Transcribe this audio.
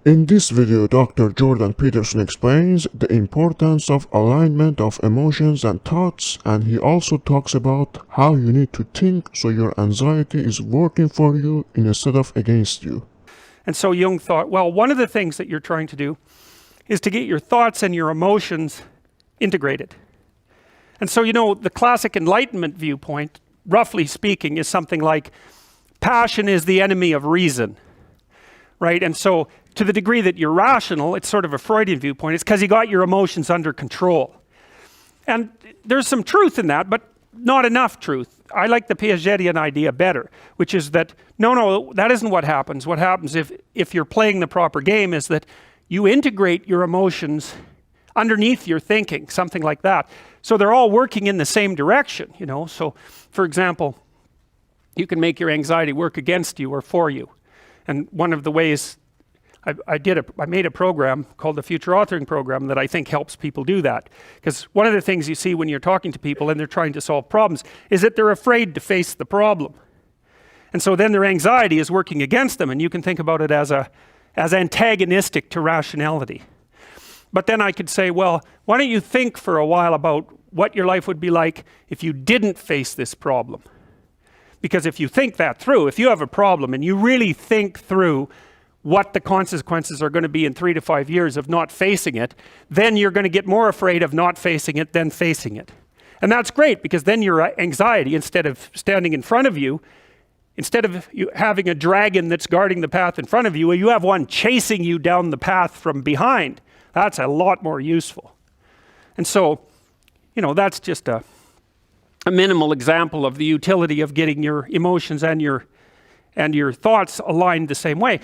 In this video, Dr. Jordan Peterson explains the importance of alignment of emotions and thoughts, and he also talks about how you need to think so your anxiety is working for you instead of against you. And so Jung thought, well, one of the things that you're trying to do is to get your thoughts and your emotions integrated. And so, the classic Enlightenment viewpoint, roughly speaking, is something like passion is the enemy of reason, right? And so to the degree that you're rational, it's sort of a Freudian viewpoint, it's because you got your emotions under control. And there's some truth in that, but not enough truth. I like the Piagetian idea better, which is that, no, that isn't what happens. What happens if you're playing the proper game is that you integrate your emotions underneath your thinking, something like that. So they're all working in the same direction, So, for example, you can make your anxiety work against you or for you. And one of the ways I made a program called the Future Authoring Program that I think helps people do that. Because one of the things you see when you're talking to people and they're trying to solve problems is that they're afraid to face the problem. And so then their anxiety is working against them, and you can think about it as antagonistic to rationality. But then I could say, well, why don't you think for a while about what your life would be like if you didn't face this problem? Because if you think that through, if you have a problem and you really think through what the consequences are going to be in 3 to 5 years of not facing it, then you're going to get more afraid of not facing it than facing it. And that's great, because then your anxiety, instead of standing in front of you, instead of you having a dragon that's guarding the path in front of you, you have one chasing you down the path from behind. That's a lot more useful. And so, that's just a minimal example of the utility of getting your emotions and your thoughts aligned the same way.